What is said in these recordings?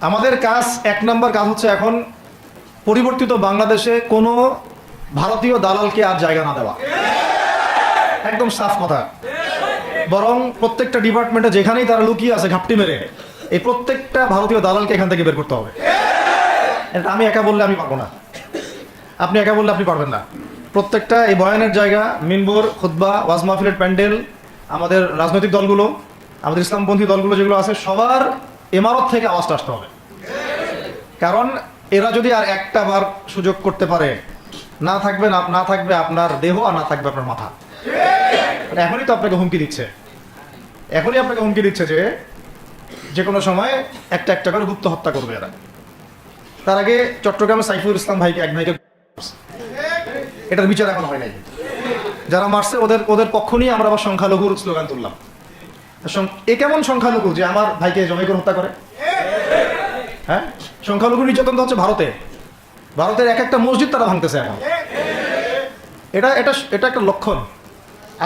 আমাদের কাজ, এক নম্বর কাজ হচ্ছে এখন পরিবর্তিত বাংলাদেশে কোনো ভারতীয় দালালকে আর জায়গা না দেওয়া। একদম সাফ কথা। বরং প্রত্যেকটা ডিপার্টমেন্টে যেখানেই তারা লুকিয়ে আছে ঘাপটি মেরে, এই প্রত্যেকটা ভারতীয় দালালকে এখান থেকে বের করতে হবে। আমি একা বললে আমি পারবো না, আপনি একা বললে আপনি পারবেন না। প্রত্যেকটা এই বয়ানের জায়গা, মিনবর, খুতবা, ওয়াজ মাহফিলের প্যান্ডেল, আমাদের রাজনৈতিক দলগুলো, আমাদের ইসলামপন্থী দলগুলো যেগুলো আছে, সবার ইমারত থেকে আওয়াজটা আসতে হবে। কারণ এরা যদি আর একটা বার সুযোগ করতে পারে, না থাকবে আপনার দেহ, আর না থাকবে আপনার মাথা। এখনই তো আপনাকে হুমকি দিচ্ছে, যে কোনো সময় একটা একটা করে গুপ্ত হত্যা করবে এরা। তার আগে চট্টগ্রামে সাইফুল ইসলাম ভাইকে, এক ভাইকে, এটার বিচার এখন হয় নাই। যারা মারছে ওদের পক্ষ নিয়ে আমরা আবার সংখ্যালঘুর স্লোগান তুললাম। এ কেমন সংখ্যালঘু যে আমার ভাইকে জবাই করে হত্যা করে? হ্যাঁ, সংখ্যালঘু নির্যাতন তো হচ্ছে ভারতের এক একটা মসজিদ তারা ভাঙতেছে এখন। এটা একটা লক্ষণ।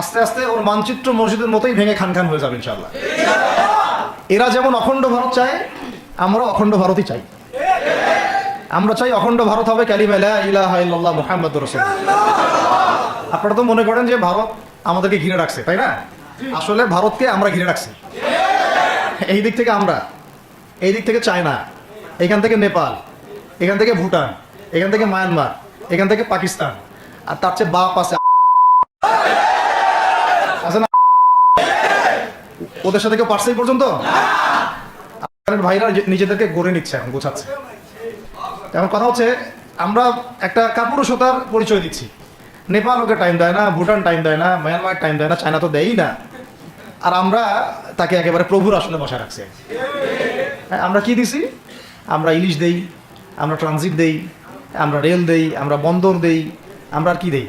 আস্তে আস্তে ওর মানচিত্র মসজিদের মতোই ভেঙে খান খান হয়ে যাবে ইনশাআল্লাহ। এরা যেমন অখণ্ড ভারত চায়, আমরা অখণ্ড ভারতই চাই। আমরা চাই অখণ্ড ভারত হবে কালিমা লা ইলাহা ইল্লাল্লাহ মুহাম্মাদুর রাসূলুল্লাহ। আপনারা তো মনে করেন যে ভারত আমাদেরকে ঘিরে রাখছে, তাই না? আসলে ভারতকে আমরা ঘিরে রাখছি। এই দিক থেকে আমরা, এই দিক থেকে চায়না, এখান থেকে নেপাল, এখান থেকে ভুটান, এখান থেকে মায়ানমার, এখান থেকে পাকিস্তান, আর তার চেয়ে বাপ আছে না? ওদের সাথে কেউ পারছে এই পর্যন্ত? ভাইরা নিজেদেরকে গড়ে নিচ্ছে, এখন গোছাচ্ছে। এখন কথা হচ্ছে, আমরা একটা কাপুরুষতার পরিচয় দিচ্ছি। নেপাল ওকে টাইম দেয় না, ভুটান টাইম দেয় না, মায়ানমার টাইম দেয় না, চায়না তো দেয়ই না। আর আমরা তাকে একেবারে প্রভুর আসনে বসা রাখছি। আমরা কি দিছি? আমরা ইলিশ দেই, আমরা ট্রানজিট দেই, আমরা রেল দেই, আমরা বন্দর দেই, আমরা আর কি দেই?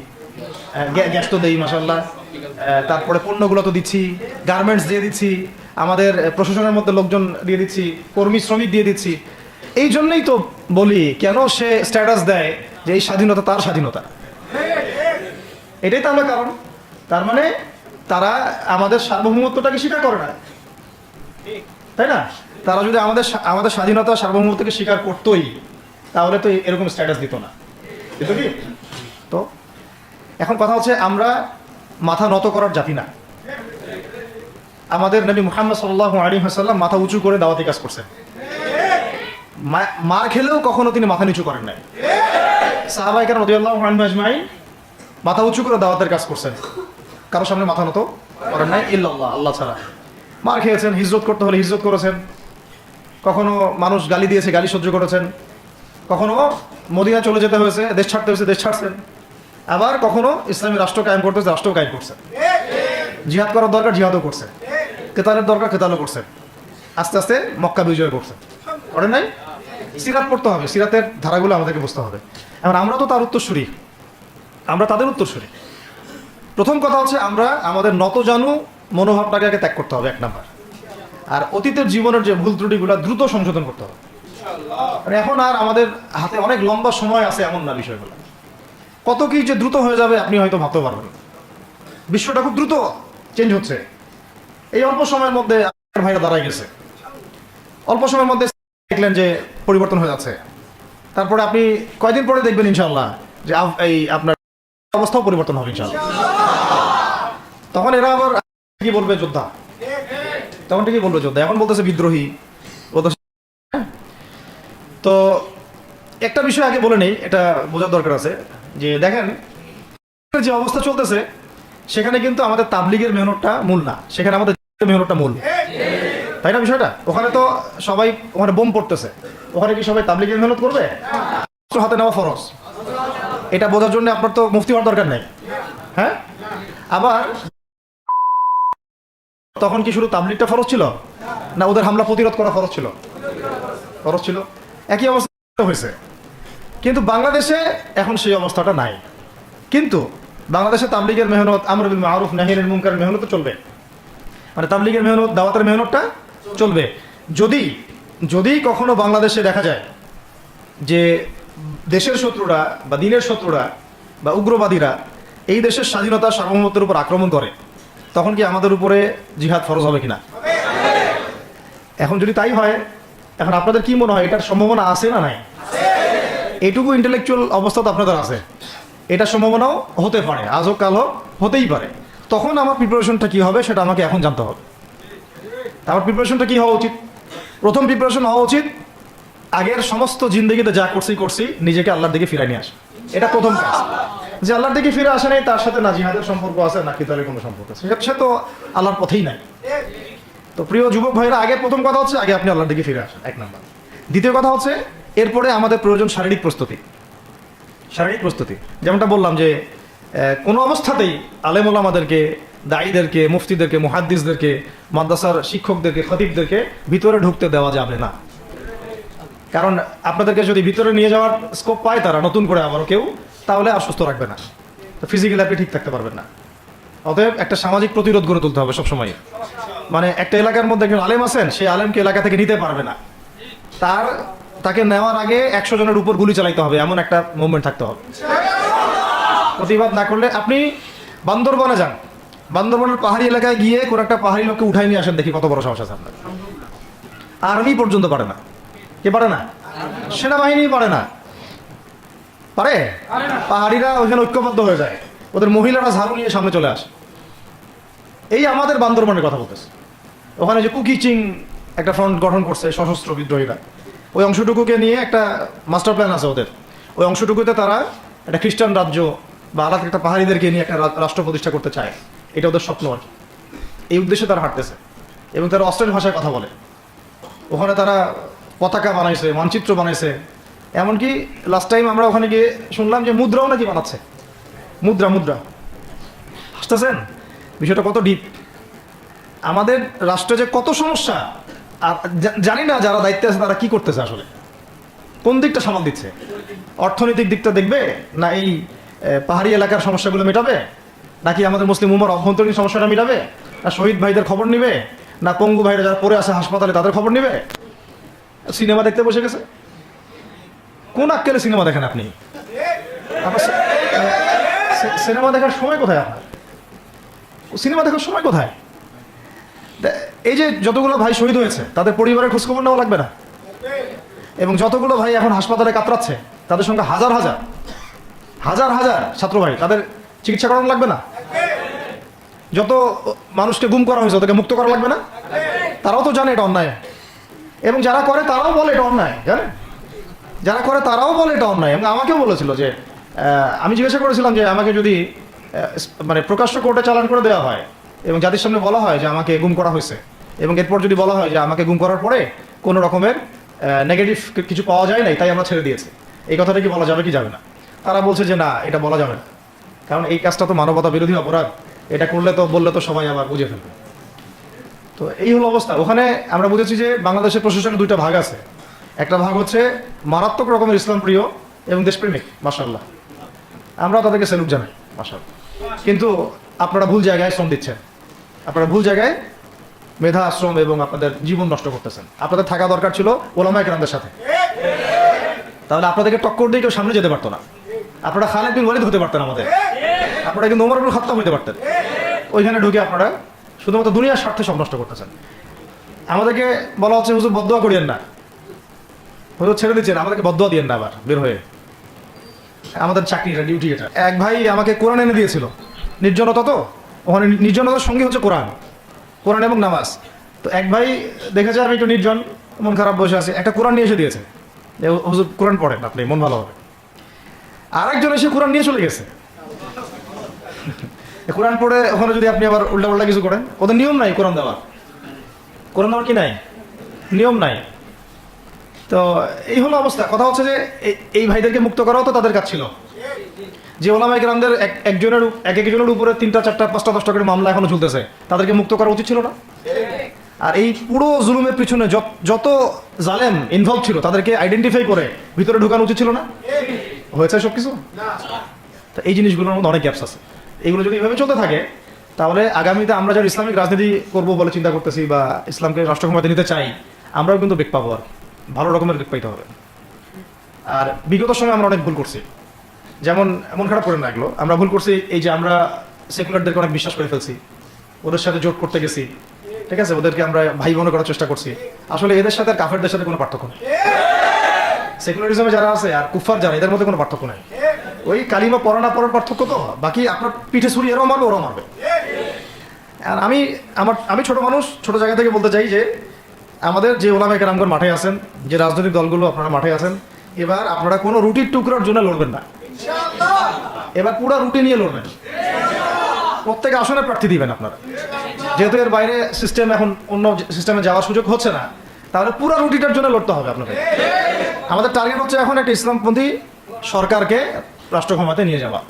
গ্যাস তো দেই মাশাআল্লাহ। তারপরে পণ্যগুলো তো দিচ্ছি, গার্মেন্টস দিয়ে দিচ্ছি, আমাদের প্রশাসনের মধ্যে লোকজন দিয়ে দিচ্ছি, কর্মী শ্রমিক দিয়ে দিচ্ছি। এই জন্যই তো বলি, কেন সে স্ট্যাটাস দেয় যে এই স্বাধীনতা তার স্বাধীনতা। এটাই তো আমরা কারণ। তার মানে তারা আমাদের সার্বভৌমত্বটাকে স্বীকার করে না, তাই না? তারা যদি আমাদের স্বাধীনতা, সার্বভৌমত্বকে স্বীকার করতোই, তাহলে তো এরকম স্ট্যাটাস দিত না, দিত কি? তো এখন কথা হচ্ছে, আমরা মাথা নত করার জাতি না। আমাদের নবী মুহাম্মদ সাল্লাল্লাহু আলাইহি ওয়াসাল্লাম মাথা উঁচু করে দাওয়াতি কাজ করছেন। মার খেলেও কখনো তিনি মাথা নিচু করেন নাই। সাহাবায়ে কেরাম রাদিয়াল্লাহু আনহুম আজমাইন মাথা উঁচু করে দাওয়াতের কাজ করছেন, কারোর সামনে মাথা নত করেন নাই ইল্লাল্লাহ, আল্লাহ ছাড়া। মার খেয়েছেন, হিজরত করতে হলে হিজরত করেছেন, কখনো মানুষ গালি দিয়েছে, গালি সহ্য করেছেন, কখনো মদিনা চলে যেতে হয়েছে, দেশ ছাড়তে হয়েছে, দেশ ছাড়ছেন। আবার কখনো ইসলামী রাষ্ট্র কায়েম করতে হয়েছে, রাষ্ট্র কায়েম করছেন। জিহাদ করার দরকার, জিহাদও করছেন। কেতালের দরকার, কেতালও করছেন। আস্তে আস্তে মক্কা বিজয় করছেন, করেন নাই? সিরাত পড়তে হবে, সিরাতের ধারাগুলো আমাদেরকে বুঝতে হবে। এখন আমরা তো তার উত্তরসূরি, আমরা তাদের উত্তরসূরি। প্রথম কথা হচ্ছে, আমরা আমাদের নতজানু মনোভাবটাকে আগে ত্যাগ করতে হবে, এক নাম্বার। আর অতীতের জীবনের যে ভুল ত্রুটিগুলো দ্রুত সংশোধন করতে হবে। এখন আর আমাদের হাতে অনেক লম্বা সময় আছে এমন না বিষয়গুলো। কত কি যে দ্রুত হয়ে যাবে আপনি হয়তো ভাবতে পারবেন। বিশ্বটা খুব দ্রুত চেঞ্জ হচ্ছে। এই অল্প সময়ের মধ্যে ভাইরা দাঁড়ায় গেছে, অল্প সময়ের মধ্যে দেখলেন যে পরিবর্তন হয়ে যাচ্ছে। তারপরে আপনি কয়দিন পরে দেখবেন ইনশাআল্লাহ যে এই আপনার অবস্থাও পরিবর্তন হবে ইনশাআল্লাহ। তখন এরা আবার কি বলবে? যোদ্ধা। তখন ঠিকই বলবে যোদ্ধা। এখন বলতেছে বিদ্রোহী। তো একটা বিষয় আগে বলে নেই, এটা বোঝার দরকার আছে যে দেখেন, যে অবস্থা চলতেছে সেখানে কিন্তু আমাদের তাবলিগের মেহনতটা মূল না, সেখানে আমাদের মেহনতটা মূল, তাই না? বিষয়টা ওখানে তো সবাই, ওখানে বোম পড়তেছে, ওখানে কি সবাই তাবলিগের মেহনত করবে? হাতে নেওয়া ফরজ। এটা বোঝার জন্য আপনার তো মুফতি হওয়ার দরকার নেই। হ্যাঁ, আবার তখন কি শুধু তাবলিগটা ফরজ ছিল না ওদের হামলা প্রতিরোধ করা ফরজ ছিল? ফরজ ছিল। একই অবস্থা হয়েছে। কিন্তু বাংলাদেশে এখন সেই অবস্থাটা নাই। কিন্তু বাংলাদেশে তাবলিগের মেহনত, আমর বিল মারুফ নাহি আনিল মুনকারের মেহনত চলবে। মানে তাবলিগের মেহনত, দাওয়াতের মেহনতটা চলবে। যদি কখনো বাংলাদেশে দেখা যায় যে দেশের শত্রুরা বা দিনের শত্রুরা বা উগ্রবাদীরা এই দেশের স্বাধীনতা, সার্বভৌমত্বের উপর আক্রমণ করে, তখন কি আমাদের উপরে জিহাদ ফরজ হবে কিনা? এখন যদি তাই হয়, এখন আপনাদের কি মনে হয় এটার সম্ভাবনা আছে না নাই? এটুকু ইন্টেলেকচুয়াল অবস্থা তো আপনাদের আছে, এটার সম্ভাবনাও হতে পারে, আজও কালও হতেই পারে। তখন আমার প্রিপারেশনটা কি হবে সেটা আমাকে এখন জানতে হবে। আমার প্রিপারেশনটা কি হওয়া উচিত? প্রথম প্রিপারেশন হওয়া উচিত আগের সমস্ত জিন্দগিতে যা করছি নিজেকে আল্লাহর দিকে ফিরে নিয়ে আসে। এটা প্রথম কাজ। যে আল্লাহর দিকে ফিরে আসে নাই তার সাথে না জিহাদের সম্পর্ক আছে না কিতাবের কোনো সম্পর্ক আছে, সে তো আল্লাহর পথেই নাই। তো প্রিয় যুবক ভাইরা, আগে প্রথম কথা হচ্ছে আগে আপনি আল্লাহর দিকে ফিরে আসেন, এক নাম্বার। দ্বিতীয় কথা হচ্ছে এরপরে আমাদের প্রয়োজন শারীরিক প্রস্তুতি। শারীরিক প্রস্তুতি যেমনটা বললাম যে কোনো অবস্থাতেই আলেম ওলামাদেরকে, দায়ীদেরকে, মুফতিদেরকে, মুহাদ্দিসদেরকে, মাদ্রাসার শিক্ষকদেরকে, খতিবদেরকে ভিতরে ঢুকতে দেওয়া যাবে না। কারণ আপনাদেরকে যদি ভিতরে নিয়ে যাওয়ার স্কোপ পায় তারা নতুন করে আবারও কেউ, তাহলে আর সুস্থ রাখবে না, তো ফিজিক্যালি আপনি ঠিক থাকতে পারবেন না। অতএব একটা সামাজিক প্রতিরোধ গড়ে তুলতে হবে সবসময়। মানে একটা এলাকার মধ্যে একজন আলেম আছেন, সেই আলেমকে এলাকা থেকে নিতে পারবে না, তাকে নেওয়ার আগে 100 জনের উপর গুলি চালাইতে হবে, এমন একটা মুভমেন্ট থাকতে হবে। প্রতিবাদ না করলে আপনি বান্দরবনে যান, বান্দরবনের পাহাড়ি এলাকায় গিয়ে কোন একটা পাহাড়ি লোককে উঠাই নিয়ে আসেন, দেখি কত বড় সমস্যা আছে আপনার। আর্মি পর্যন্ত পারে না। কে পারে না? সেনাবাহিনী পারে না। পারে? পাহাড়িরা ওইখানে ঐক্যবদ্ধ হয়ে যায়, ওদের মহিলারা ঝাড়ু নিয়ে সামনে চলে আসে। এই আমাদের বান্দরবনের কথা বলতেছে। ওখানে যে কুকিচিং একটা ফ্রন্ট গঠন করছে সশস্ত্র বিদ্রোহীরা, ওই অংশটুকুকে নিয়ে একটা মাস্টার প্ল্যান আছে ওদের। ওই অংশটুকুতে তারা একটা খ্রিস্টান রাজ্য বা আলাদা একটা পাহাড়িদেরকে নিয়ে একটা রাষ্ট্র প্রতিষ্ঠা করতে চায়, এটা ওদের স্বপ্ন আর কি। এই উদ্দেশ্যে তারা হাঁটতেছে এবং তারা অস্ট্রেলিয়ান ভাষায় কথা বলে। ওখানে তারা পতাকা বানাইছে, মানচিত্র বানাইছে, এমনকি লাস্ট টাইম আমরা ওখানে গিয়ে শুনলাম যে মুদ্রাও নাকি বানাচ্ছে। মুদ্রা হাসতেছেন? বিষয়টা কত ডিপ। আমাদের রাষ্ট্রে যে কত সমস্যা, আর জানি না যারা দায়িত্বে আছে তারা কি করতেছে, আসলে কোন দিকটা সামাল দিচ্ছে। অর্থনৈতিক দিকটা দেখবে না এই পাহাড়ি এলাকার সমস্যাগুলো মেটাবে, নাকি আমাদের মুসলিম উম্মার অভ্যন্তরীণ সমস্যাটা মেটাবে, না শহীদ ভাইদের খবর নিবে, না পঙ্গু ভাইরা যারা পড়ে আছে হাসপাতালে তাদের খবর নিবে? সিনেমা দেখতে বসে গেছে। কোন আক্কেলে সিনেমা দেখেন আপনি? সিনেমা দেখার সময় কোথায় আপনার? সিনেমা দেখার সময় কোথায়? এই যে যতগুলো ভাই শহীদ হয়েছে তাদের পরিবারের খোঁজখবর নেওয়া লাগবে না? এবং যতগুলো ভাই এখন হাসপাতালে কাতরাচ্ছে তাদের সঙ্গে হাজার হাজার ছাত্র ভাই, তাদের চিকিৎসা করানো লাগবে না? যত মানুষকে গুম করা হয়েছে ওদেরকে মুক্ত করা লাগবে না? তারাও তো জানে এটা অন্যায়, এবং যারা করে তারাও বলে এটা অন্যায়। জানেন, যারা করে তারাও বলে এটা অন্যায়। এবং আমাকেও বলেছিল যে আমি জিজ্ঞাসা করেছিলাম যে আমাকে যদি মানে প্রকাশ্য কোর্টে চালান করে দেওয়া হয় এবং জাতির সামনে বলা হয় যে আমাকে গুম করা হয়েছে, এবং এরপর যদি বলা হয় যে আমাকে গুম করার পরে কোনো রকমের নেগেটিভ কিছু পাওয়া যায় নাই তাই আমরা ছেড়ে দিয়েছি, এই কথাটা কি বলা যাবে কি যাবে না? তারা বলছে যে না, এটা বলা যাবে না, কারণ এই কাজটা তো মানবতা বিরোধী অপরাধ, এটা করলে তো বললে তো সবাই আবার বুঝে ফেলবে। তো এই হলো অবস্থা। ওখানে আমরা বুঝেছি যে বাংলাদেশের প্রশাসনের দুইটা ভাগ আছে। একটা ভাগ হচ্ছে মারাত্মক রকমের ইসলাম প্রিয় এবং দেশপ্রেমিক, মাশাআল্লাহ, আমরা তাদেরকে স্যালুট জানাই, মাশাআল্লাহ। কিন্তু আপনারা ভুল জায়গায় শ্রম দিচ্ছেন, আপনারা ভুল জায়গায় মেধা আশ্রম এবং আপনাদের জীবন নষ্ট করতেছেন। আপনাদের থাকা দরকার ছিল ওলামায়ে কেরামদের সাথে, তাহলে আপনাদেরকে টক্কর দিয়ে কেউ সামনে যেতে পারতো না। আপনারা খালিদ বিন ওয়ালিদ হতে পারতেন আমাদের, আপনারা কিন্তু ওমর ইবনে খাত্তাব হতে পারতেন। ওইখানে ঢুকে আপনারা শুধুমাত্র দুনিয়ার স্বার্থে সব নষ্ট করতেছেন। আমাদেরকে বলা হচ্ছে হুজুর বদদোয়া করিয়েন না, হুজুর ছেড়ে দিচ্ছেন, আমাদেরকে বদদোয়া দিয়েন না আবার বের হয়ে। আমাদের চাকরি, এটা ডিউটি। এটা এক ভাই আমাকে কোরআন এনে দিয়েছিল, নির্জনতা, তো ওখানে নির্জনতার সঙ্গে হচ্ছে কোরআন এবং নামাজ। তো এক ভাই দেখেছে আমি একটু নির্জন, মন খারাপ বসে আছে, একটা কোরআন নিয়ে এসে দিয়েছে, হুজুর কোরআন পড়েন আপনি, মন ভালো হবে। আরেকজন এসে কোরআন নিয়ে চলে গেছে। কোরআন পড়ে ওখানে যদি আপনি আবার উল্টা কিছু করেন, ওদের নিয়ম নাই কোরআন দেওয়ার কি নাই, নিয়ম নাই। তো এই হলো অবস্থা। কথা হচ্ছে যে এই ভাইদেরকে মুক্ত করাও তো তাদের কাজ ছিল। যে ওলামায়ে কেরামদের একজনের উপরে 3টা 4টা 5টা 10টা করে মামলা এখনো চলতেছে, তাদেরকে মুক্ত করা উচিত ছিল না? আর এই পুরো জুলুমের পিছনে যত জালেম ইনভলভ ছিল তাদেরকে আইডেন্টিফাই করে ভিতরে ঢুকানো উচিত ছিল না? হয়েছে সবকিছু? তো এই জিনিসগুলোর মধ্যে অনেক গ্যাপস আছে। এগুলো যদি এভাবে চলতে থাকে তাহলে আগামীতে আমরা যারা ইসলামিক রাজনীতি করবো বলে চিন্তা করতেছি বা ইসলামকে রাষ্ট্র ক্ষমতায় নিতে চাই, আমরাও কিন্তু বেগ পাবো, আর ভালো রকমের বেগ পাইতে হবে। আর বিগত সময় আমরা অনেক ভুল করছি, যেমন এমন খারাপ করে না এগুলো, আমরা ভুল করছি এই যে আমরা সেকুলারদেরকে অনেক বিশ্বাস করে ফেলছি, ওদের সাথে জোট করতে গেছি, ঠিক আছে, ওদেরকে আমরা ভাই বোন করার চেষ্টা করছি। আসলে এদের সাথে আর কাফেরদের সাথে কোনো পার্থক্য নেই। সেকুলারিজমে যারা আছে আর কুফার যারা, এদের মধ্যে কোনো পার্থক্য নেই। ওই কালিমা পড়া না পড়ার পার্থক্য তো, বাকি আপনার পিঠে ছুরি এরাও মারবে ওরাও মারবে। আর আমি ছোট মানুষ, ছোট জায়গা থেকে বলতে চাই যে আমাদের যে ওলামায়ে কেরামগণ মাঠে আছেন, যে রাজনৈতিক দলগুলো আপনারা মাঠে আছেন, এবার আপনারা কোনো রুটির টুকরার জন্য লড়বেন না, এবার পুরো রুটি নিয়ে লড়বেন। প্রত্যেক আসনে প্রার্থী দিবেন আপনারা, যেহেতু এর বাইরে সিস্টেম এখন অন্য সিস্টেমে যাওয়ার সুযোগ হচ্ছে না, তাহলে পুরো রুটিটার জন্য লড়তে হবে আপনাকে। আমাদের টার্গেট হচ্ছে এখন একটা ইসলামপন্থী সরকারকে রাষ্ট্র ক্ষমতায় নিয়ে যাওয়া,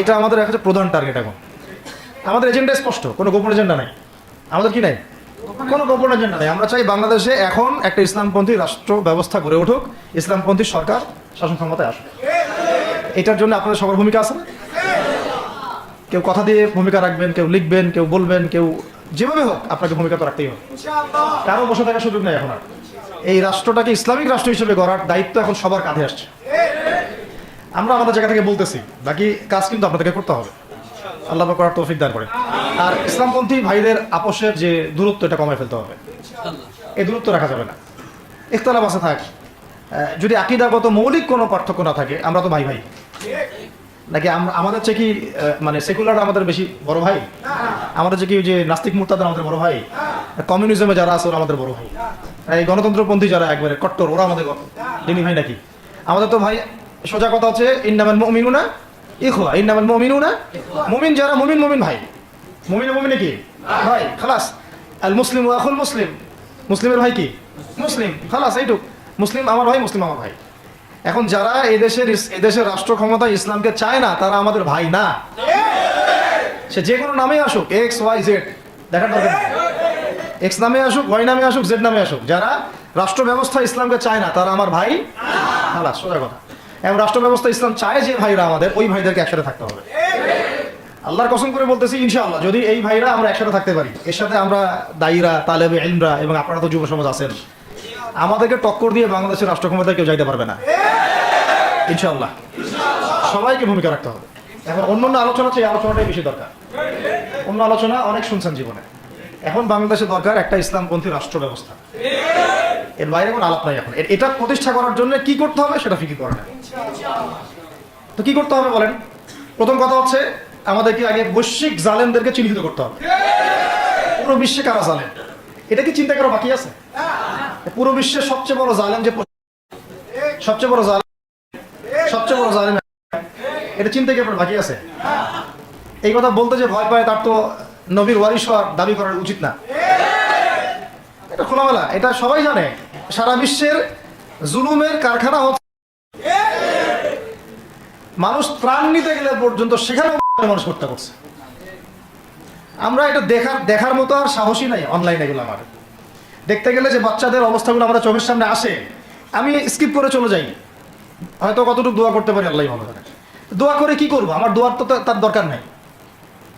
এটা আমাদের একটা প্রধান টার্গেট। এখন আমাদের এজেন্ডা স্পষ্ট, কোনো গোপন এজেন্ডা নাই আমাদের। কি নাই? কোনো গোপন এজেন্ডা নেই। আমরা চাই বাংলাদেশে এখন একটা ইসলামপন্থী রাষ্ট্র ব্যবস্থা গড়ে উঠুক, ইসলামপন্থী সরকার শাসন ক্ষমতায় আসুক। এটার জন্য আপনাদের সবার ভূমিকা আছে না? কেউ কথা দিয়ে ভূমিকা রাখবেন, কেউ লিখবেন, কেউ বলবেন, কেউ যেভাবে হোক আপনাকে ভূমিকা তো রাখতেই হবে। কারো বসে থাকার সুযোগ নেই এখন আর। এই রাষ্ট্রটাকে ইসলামিক রাষ্ট্র হিসেবে গড়ার দায়িত্ব এখন সবার কাঁধে আসছে। আমরা আমাদের জায়গা থেকে বলতেছি, বাকি কাজ কিন্তু আপনাদেরকে করতে হবে। আল্লাহ পাক করার তৌফিক দান করেন। আর ইসলামপন্থী ভাইদের আপোষের যে দূরত্ব, এটা কমায় ফেলতে হবে। এই দূরত্ব রাখা যাবে না। ইখতিলাফ আছে থাক, যদি আকীদাগত মৌলিক কোনো পার্থক্য না থাকে, আমরা তো ভাই ভাই নাকি? আমাদের চেয়ে কি মানে সেকুলার আমাদের বেশি বড় ভাই? আমাদের চেয়ে কি যে নাস্তিক মুরতাদ আমাদের বড় ভাই? কমিউনিজমে যারা আছে ওরা আমাদের বড় ভাই? এই গণতন্ত্রপন্থী যারা একবারে কট্টর, ওরা আমাদের দিনী ভাই নাকি? আমাদের তো ভাই, সোজা কথা হচ্ছে ইন্নামাল মুমিনুনা ইখওয়া, ইন্নামাল মুমিনুনা, মুমিন যারা মুমিন ভাই, মুমিনে কি ভাই, খালাস। আল মুসলিম ওয়া আখুল মুসলিম, মুসলিমের ভাই কি মুসলিম, খালাস, এইটুক। মুসলিম আমার ভাই, মুসলিম আমার ভাই। এখন যারা এদেশের রাষ্ট্র ক্ষমতায় ইসলামকে চায় না, তারা আমাদের ভাই না। সে যে কোনো নামে আসুক, এক্স ওয়াই জেড, দেখার দরকার নেই। এক্স নামে আসুক, ওয়াই নামে আসুক, জেড নামে আসুক, যারা রাষ্ট্র ব্যবস্থা ইসলামকে চায় না, তারা আমার ভাই, খালাস, সোজা কথা। এবং রাষ্ট্র ব্যবস্থা ইসলাম চায় যে ভাইরা আমাদের, ওই ভাইদেরকে একসাথে থাকতে হবে। আল্লাহর কসম করে বলতেছি, ইনশাআল্লাহ যদি এই ভাইরা আমরা একসাথে থাকতে পারি, এর সাথে আমরা দায়ীরা, তালেবে ইলমরা, এবং আপনারা তো যুব সমাজ আছেন, আমাদেরকে টক্কর দিয়ে বাংলাদেশের রাষ্ট্র ক্ষমতায় কেউ যাইতে পারবে না ইনশাআল্লাহ। সবাইকে ভূমিকা রাখতে হবে। এখন অন্য আলোচনা চেয়ে আলোচনাটাই বেশি দরকার। অন্য আলোচনা অনেক শুনছেন জীবনে, এখন বাংলাদেশে দরকার একটা ইসলামপন্থী রাষ্ট্র ব্যবস্থা। এর বাইরে কোনো আলাপ নাই। এখন এটা প্রতিষ্ঠা করার জন্য কি করতে হবে সেটা ফিকির করে না। তো কি করতে হবে বলেন? প্রথম কথা হচ্ছে আমাদেরকে আগে বৈশ্বিক জালেমদেরকে চিহ্নিত করতে হবে। পুরো বিশ্বে কারা জালেম, এটা কি চিন্তা করা বাকি আছে? পুরো বিশ্বের সবচেয়ে বড় জালেম, সবচেয়ে বড় জালেম, এটা চিন্তা কি আপনার বাকি আছে? এই কথা বলতে যে ভয় পায়, তার তো নবীর ওয়ারিস হওয়ার দাবি করা উচিত না। এটা খোলামেলা, এটা সবাই জানে। সারা বিশ্বের জুলুমের কারখানা হচ্ছে। মানুষ ত্রাণ নিতে গেলে পর্যন্ত সেখানে মানুষ হত্যা করছে। আমরা এটা দেখার মতো আর সাহসী নাই। অনলাইনে এগুলো আমার দেখতে গেলে যে বাচ্চাদের অবস্থাগুলো আমরা চোখের সামনে আসে, আমি স্কিপ করে চলে যাই। হয়তো কতটুকু দোয়া করতে পারি আল্লাহই ভালো জানে। দোয়া করে কি করবো? আমার দোয়ার তো তার দরকার নাই।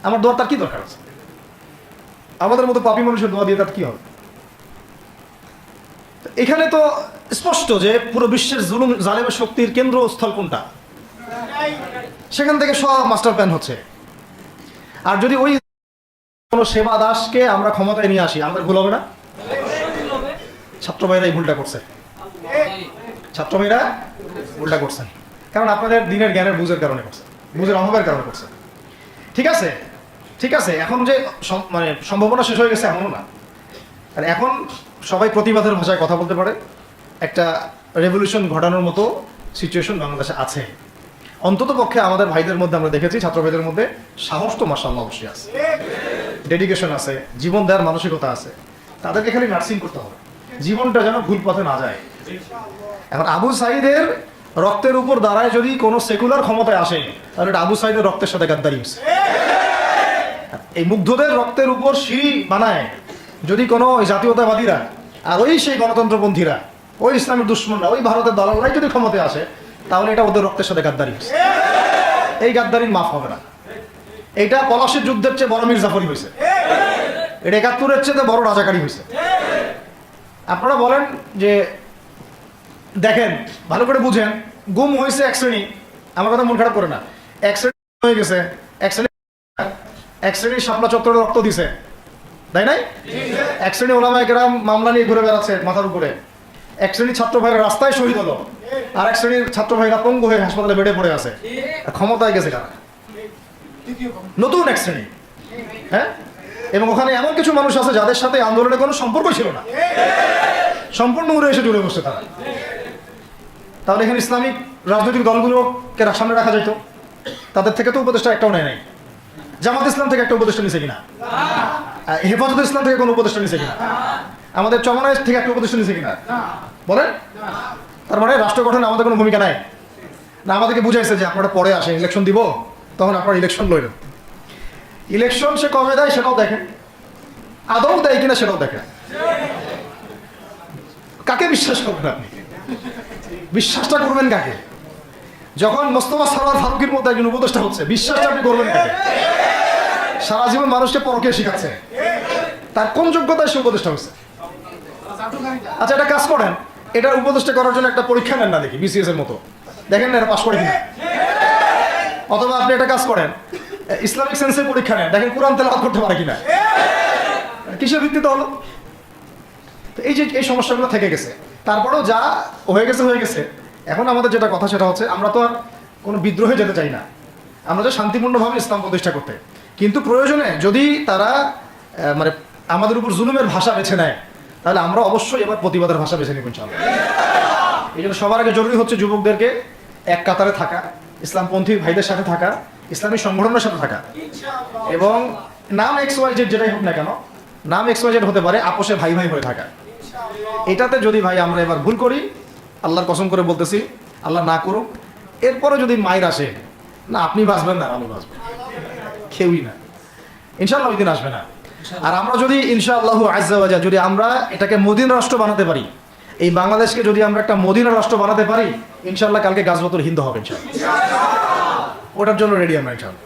আমার দোয়ার তার কি দরকার আছে? আমাদের মতো পাপী মানুষের দোয়া দিয়ে তার কি হবে? এখানে তো স্পষ্ট যে পুরো বিশ্বের জুলুম জালেমের শক্তির কেন্দ্রস্থল কোনটা, সেখান থেকে সব মাস্টার প্ল্যান হচ্ছে। আর যদি ওই কোনো সেবা দাসকে আমরা ক্ষমতায় নিয়ে আসি, আমাদের ভুল হবে না? ছাত্র ভাইরা এই ভুলটা করছে, ছাত্র ভাইরা ভুলটা করছেন, কারণ আপনাদের দিনের জ্ঞানের বুঝের কারণে করছে, বুঝের অভাবের কারণে করছে। ঠিক আছে, এখন যে মানে সম্ভাবনা শেষ হয়ে গেছে এমনও না। আর এখন সবাই প্রতিবাদের ভাষায় কথা বলতে পারে। একটা রেভলিউশন ঘটানোর মতো সিচুয়েশন বাংলাদেশে আছে। অন্তত পক্ষে আমাদের ভাইদের মধ্যে আমরা দেখেছি, ছাত্র ভাইদের মধ্যে সাহস তো মাশাআল্লাহ অবশ্যই আছে, ডেডিকেশন আছে, জীবন দেওয়ার মানসিকতা আছে। তাদেরকে খালি নার্সিং করতে হবে, জীবনটা যেন ভুল পথে না যায়। এখন আবু সাঈদের রক্তের উপর দাঁড়ায় যদি কোনো সেকুলার ক্ষমতায় আসে, তাহলে এটা আবু সাঈদের রক্তের সাথে গাদ্দারি হচ্ছে। এই মুগ্ধদের রক্তের উপর সিঁড়ি বানায় যদি কোনো জাতীয়তাবাদীরা আর সেই গণতন্ত্রপন্থীরা, ওই ইসলামের দুশ্মনরা, ওই ভারতের দালালরাই যদি ক্ষমতায় আসে, তাহলে এটা ওদের রক্তের সাথে গাদ্দারি হচ্ছে। এই গাদ্দারির মাফ হবে না। এইটা পলাশির যুদ্ধের চেয়ে বড় মির্জাফরি হয়েছে, এটা ৭১-এর চেয়ে বড় রাজাকারী হয়েছে। আপনারা বলেন যে দেখেন, ভালো করে বুঝেন, গুম হয়েছে এক শ্রেণী, আমার কথা মন খারাপ করে না, এক শ্রেণী হয়ে গেছে, এক শ্রেণী শাপলা চত্বরে রক্ত দিছে, তাই নাই? এক শ্রেণী ওলামায়ে কেরাম মামলা নিয়ে ঘুরে বেড়াচ্ছে মাথার উপরে, এক শ্রেণীর ছাত্র ভাইরা রাস্তায় শহীদ হলো, আর এক শ্রেণীর ছাত্র ভাইরা পঙ্গু হয়ে হাসপাতালে বেডে পড়ে আছে। ক্ষমতায় গেছে কারা? নতুন এক শ্রেণী। হ্যাঁ, এবং ওখানে এমন কিছু মানুষ আছে যাদের সাথে আন্দোলনের কোনো সম্পর্ক ছিল না, সম্পূর্ণ উড়ে এসে জুড়ে বসছে তারা। তাহলে এখানে ইসলামিক রাজনৈতিক দলগুলোকে সামনে রাখা যেত, তাদের থেকে তো উপদেষ্টা একটাও নেয় নাই। জামাত ইসলাম থেকে একটা উপদেষ্টা নিছে কিনা? হেফাজত ইসলাম থেকে কোনো উপদেষ্টা নিছে কিনা? আমাদের চরমনায় থেকে একটা উপদেষ্টা নিছে কিনা? বলেন। তার মানে রাষ্ট্র গঠনে আমাদের কোনো ভূমিকা নাই না। আমাদেরকে বুঝাইছে যে আপনারা পরে আসেন, ইলেকশন দিব, তখন আপনারা ইলেকশন লইলেন। ইলেকশন সে কবে দেয় সেটাও দেখেন, আদৌ দেয় কিনা সেটাও দেখেন। কাকে বিশ্বাস করবেন আপনি? বিশ্বাসটা করবেন কাকে? যখন মোস্তফা সরওয়ার ফারুকের মধ্যে একজন উপদেষ্টা হচ্ছে, বিশ্বাসটা আপনি করবেন কাকে? সারা জীবন মানুষকে পরকে শিখাচ্ছে, তার কোন যোগ্যতায় সে উপদেষ্টা হচ্ছে? আচ্ছা, এটা কাজ করেন, এটা উপদেষ্টা করার জন্য একটা পরীক্ষা নেন না দেখি, বিসিএস এর মতো, দেখেন না এটা পাস করে কিনা। অথবা আপনি একটা কাজ করেন, ইসলামিক সেন্সের পরীক্ষা নেন, দেখেন কোরআন তেলাওয়াত করতে পারে কিনা। কিসের ভিত্তিতে হলো? তো এই যে এই সমস্যাগুলো থেকে গেছে, তারপরেও যা হয়ে গেছে হয়ে গেছে। এখন আমাদের যেটা কথা সেটা হচ্ছে, আমরা তো আর কোনো বিদ্রোহে যেতে চাই না, আমরা তো শান্তিপূর্ণভাবে ইসলাম প্রতিষ্ঠা করতে। কিন্তু প্রয়োজনে যদি তারা মানে আমাদের উপর জুলুমের ভাষা বেছে নেয়, তাহলে আমরা অবশ্যই এবার প্রতিবাদের ভাষা বেছে নিব ইনশাআল্লাহ। এই জন্য সবার আগে জরুরি হচ্ছে যুবকদেরকে এক কাতারে থাকা, ইসলামপন্থী ভাইদের সাথে থাকা, ইসলামী সংগঠনের সাথে থাকা, এবং নাম XYZ যেটাই হোক না কেন, নাম XYZ হতে পারে, আপোষে ভাই ভাই হয়ে থাকা। এটাতে যদি ভাই আমরা এবার ভুল করি, আল্লাহর কসম করে বলতেছি, আল্লাহ না করুক, এরপরে যদি মায়ের আসে, না আপনি বাঁচবেন না আমি বাঁচবেন, কেউই না, ইনশাআল্লাহ ওই দিন আসবে না। আর আমরা যদি ইনশাআল্লাহ আজ্জা ওয়া জাল্লা যদি আমরা এটাকে মদিনা রাষ্ট্র বানাতে পারি, এই বাংলাদেশকে যদি আমরা একটা মদিনা রাষ্ট্র বানাতে পারি, ইনশাআল্লাহ কালকে গাজওয়াতুল হিন্দ হবে ইনশাআল্লাহ। ওটার জন্য রেডি আমরা ইনশাআল্লাহ।